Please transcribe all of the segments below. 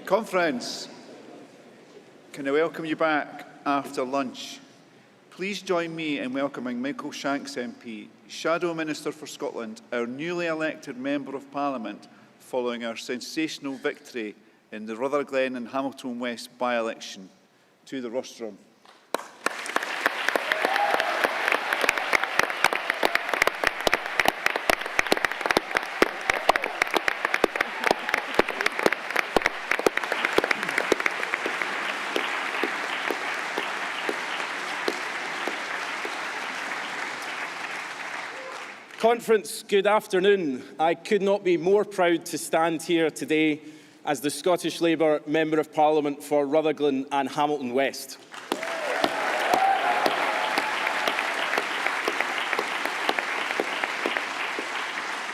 Conference, can I welcome you back after lunch? Please join me in welcoming Michael Shanks MP, Shadow Minister for Scotland, our newly elected Member of Parliament, following our sensational victory in the Rutherglen and Hamilton West by-election, to the rostrum. Conference, good afternoon. I could not be more proud to stand here today as the Scottish Labour Member of Parliament for Rutherglen and Hamilton West.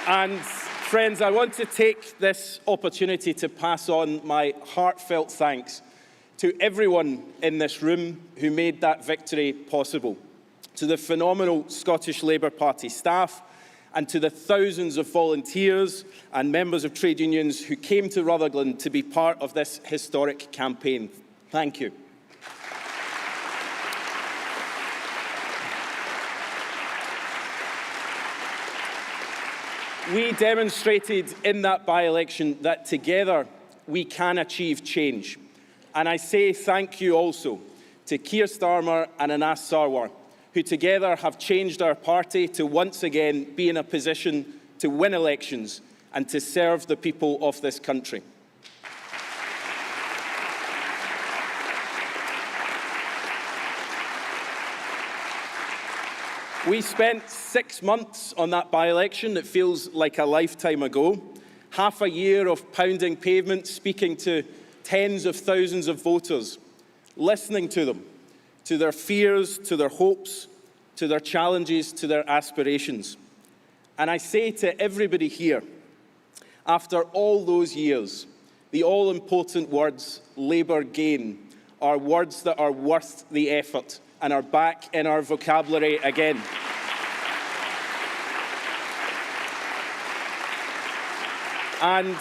And friends, I want to take this opportunity to pass on my heartfelt thanks to everyone in this room who made that victory possible, to the phenomenal Scottish Labour Party staff, and to the thousands of volunteers and members of trade unions who came to Rutherglen to be part of this historic campaign. Thank you. We demonstrated in that by-election that together we can achieve change. And I say thank you also to Keir Starmer and Anas Sarwar, who together have changed our party to once again be in a position to win elections and to serve the people of this country. We spent 6 months on that by-election. It feels like a lifetime ago. Half a year of pounding pavement, speaking to tens of thousands of voters, listening to them, to their fears, to their hopes, to their challenges, to their aspirations. And I say to everybody here, after all those years, the all-important words, Labour gain, are words that are worth the effort and are back in our vocabulary again. And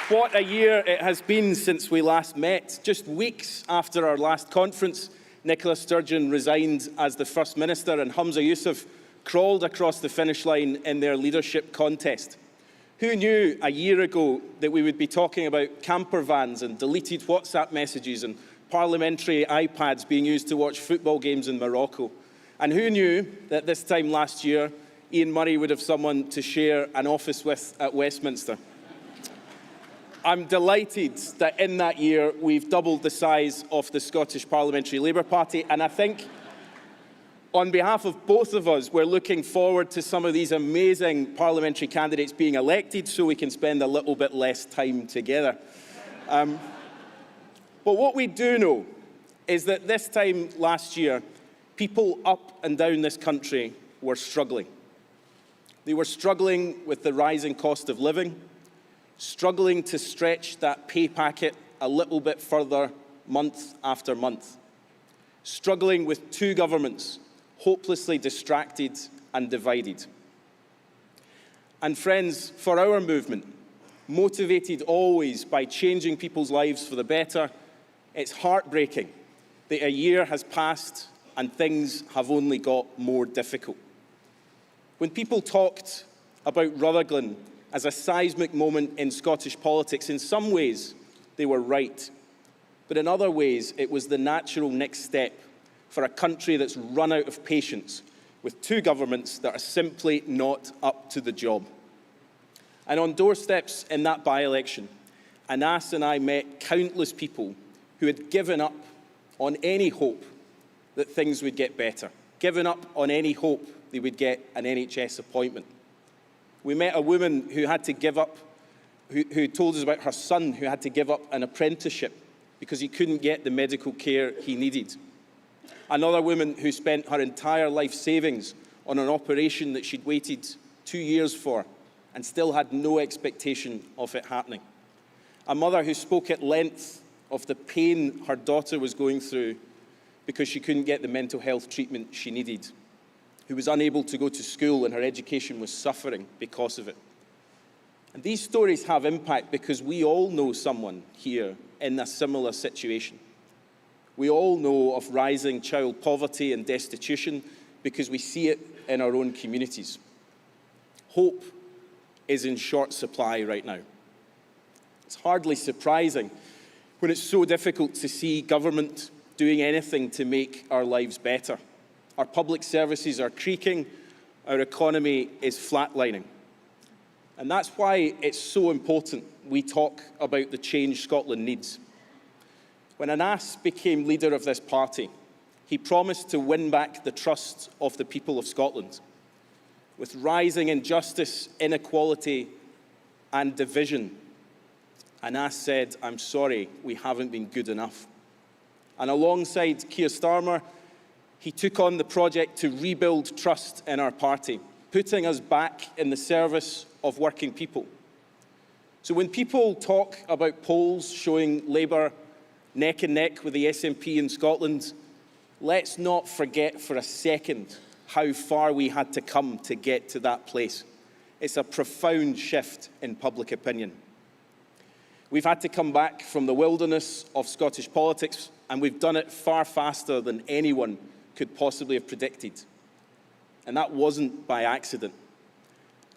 what a year it has been since we last met. Just weeks after our last conference, Nicola Sturgeon resigned as the First Minister and Humza Yousaf crawled across the finish line in their leadership contest. Who knew a year ago that we would be talking about camper vans and deleted WhatsApp messages and parliamentary iPads being used to watch football games in Morocco? And who knew that this time last year, Ian Murray would have someone to share an office with at Westminster? I'm delighted that in that year we've doubled the size of the Scottish Parliamentary Labour Party, and I think on behalf of both of us we're looking forward to some of these amazing parliamentary candidates being elected so we can spend a little bit less time together. But what we do know is that this time last year people up and down this country were struggling. They were struggling with the rising cost of living, struggling to stretch that pay packet a little bit further month after month, struggling with two governments, hopelessly distracted and divided. And friends, for our movement, motivated always by changing people's lives for the better, it's heartbreaking that a year has passed and things have only got more difficult. When people talked about Rutherglen as a seismic moment in Scottish politics, in some ways they were right. But in other ways, it was the natural next step for a country that's run out of patience with two governments that are simply not up to the job. And on doorsteps in that by-election, Anas and I met countless people who had given up on any hope that things would get better, given up on any hope they would get an NHS appointment. We met a woman who had to give up, who told us about her son who had to give up an apprenticeship because he couldn't get the medical care he needed. Another woman who spent her entire life savings on an operation that she'd waited 2 years for and still had no expectation of it happening. A mother who spoke at length of the pain her daughter was going through because she couldn't get the mental health treatment she needed, who was unable to go to school and her education was suffering because of it. And these stories have impact because we all know someone here in a similar situation. We all know of rising child poverty and destitution because we see it in our own communities. Hope is in short supply right now. It's hardly surprising when it's so difficult to see government doing anything to make our lives better. Our public services are creaking, our economy is flatlining. And that's why it's so important we talk about the change Scotland needs. When Anas became leader of this party, he promised to win back the trust of the people of Scotland. With rising injustice, inequality, and division, Anas said, "I'm sorry, we haven't been good enough." And alongside Keir Starmer, he took on the project to rebuild trust in our party, putting us back in the service of working people. So when people talk about polls showing Labour neck and neck with the SNP in Scotland, let's not forget for a second how far we had to come to get to that place. It's a profound shift in public opinion. We've had to come back from the wilderness of Scottish politics, and we've done it far faster than anyone could possibly have predicted. And that wasn't by accident.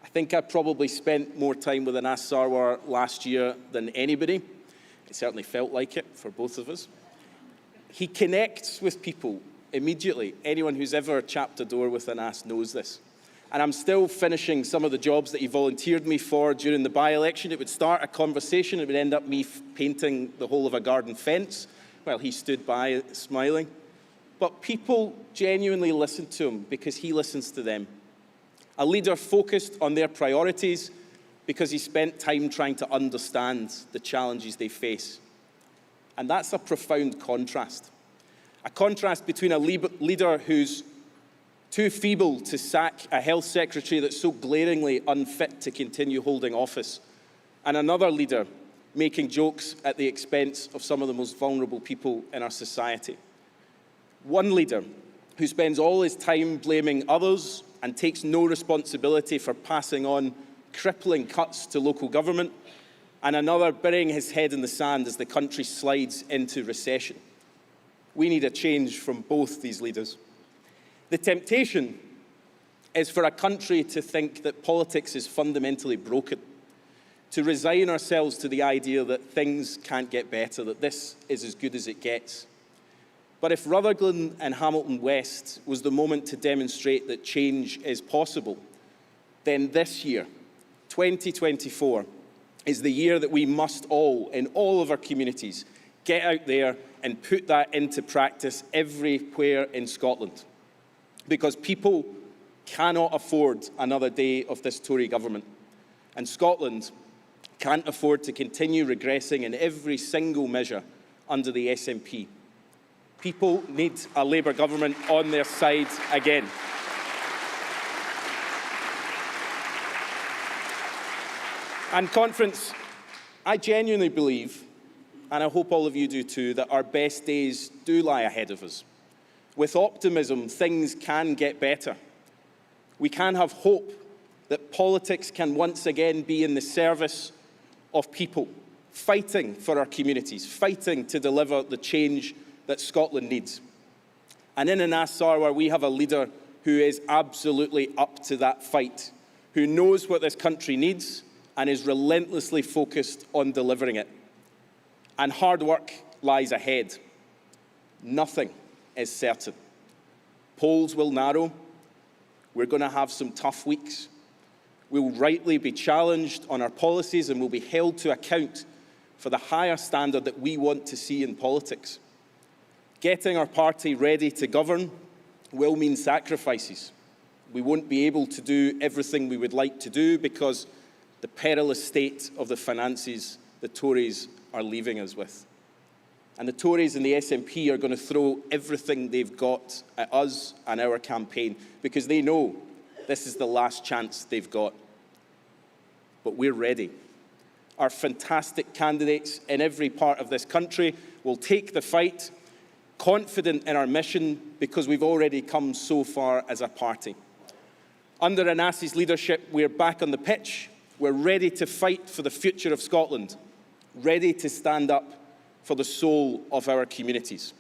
I think I probably spent more time with Anas Sarwar last year than anybody. It certainly felt like it for both of us. He connects with people immediately. Anyone who's ever chapped a door with Anas knows this. And I'm still finishing some of the jobs that he volunteered me for during the by-election. It would start a conversation. It would end up me painting the whole of a garden fence while he stood by smiling. But people genuinely listen to him because he listens to them. A leader focused on their priorities because he spent time trying to understand the challenges they face. And that's a profound contrast. A contrast between a leader who's too feeble to sack a health secretary that's so glaringly unfit to continue holding office, and another leader making jokes at the expense of some of the most vulnerable people in our society. One leader who spends all his time blaming others and takes no responsibility for passing on crippling cuts to local government, and another burying his head in the sand as the country slides into recession. We need a change from both these leaders. The temptation is for a country to think that politics is fundamentally broken, to resign ourselves to the idea that things can't get better, that this is as good as it gets. But if Rutherglen and Hamilton West was the moment to demonstrate that change is possible, then this year, 2024, is the year that we must all, in all of our communities, get out there and put that into practice everywhere in Scotland. Because people cannot afford another day of this Tory government. And Scotland can't afford to continue regressing in every single measure under the SNP. People need a Labour government on their side again. And conference, I genuinely believe, and I hope all of you do too, that our best days do lie ahead of us. With optimism, things can get better. We can have hope that politics can once again be in the service of people, fighting for our communities, fighting to deliver the change that Scotland needs. And in Anas Sarwar, we have a leader who is absolutely up to that fight, who knows what this country needs and is relentlessly focused on delivering it. And hard work lies ahead. Nothing is certain. Polls will narrow. We're going to have some tough weeks. We'll rightly be challenged on our policies and will be held to account for the higher standard that we want to see in politics. Getting our party ready to govern will mean sacrifices. We won't be able to do everything we would like to do because the perilous state of the finances the Tories are leaving us with. And the Tories and the SNP are going to throw everything they've got at us and our campaign because they know this is the last chance they've got. But we're ready. Our fantastic candidates in every part of this country will take the fight, confident in our mission because we've already come so far as a party. Under Anas's leadership, we're back on the pitch. We're ready to fight for the future of Scotland, ready to stand up for the soul of our communities.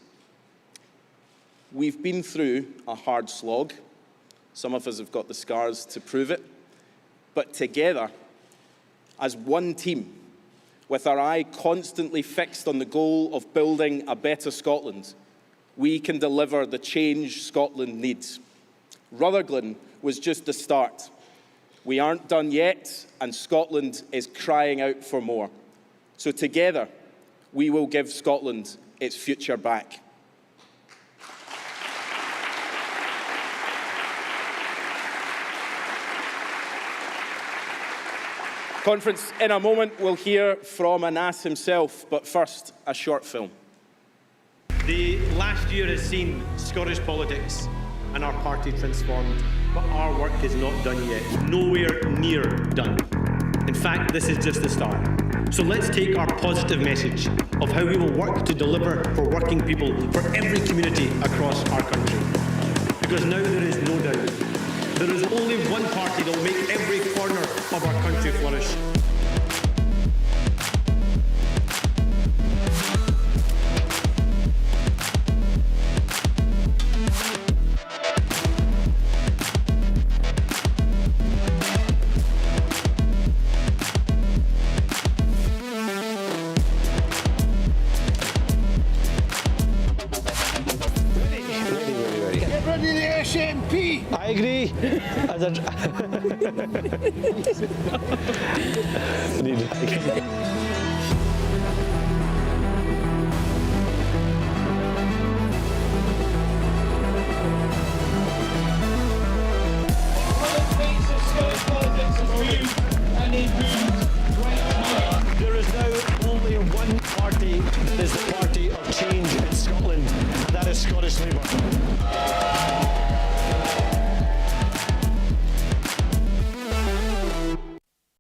We've been through a hard slog. Some of us have got the scars to prove it. But together, as one team, with our eye constantly fixed on the goal of building a better Scotland, we can deliver the change Scotland needs. Rutherglen was just the start. We aren't done yet, and Scotland is crying out for more. So together, we will give Scotland its future back. Conference, in a moment, we'll hear from Anas himself, but first, a short film. The last year has seen Scottish politics and our party transformed, but our work is not done yet, nowhere near done. In fact, this is just the start. So let's take our positive message of how we will work to deliver for working people, for every community across our country. Because now there is no doubt. There is only one party that will make every corner of our country flourish. I agree. There is now only one party that is the party of change in Scotland, and that is Scottish Labour.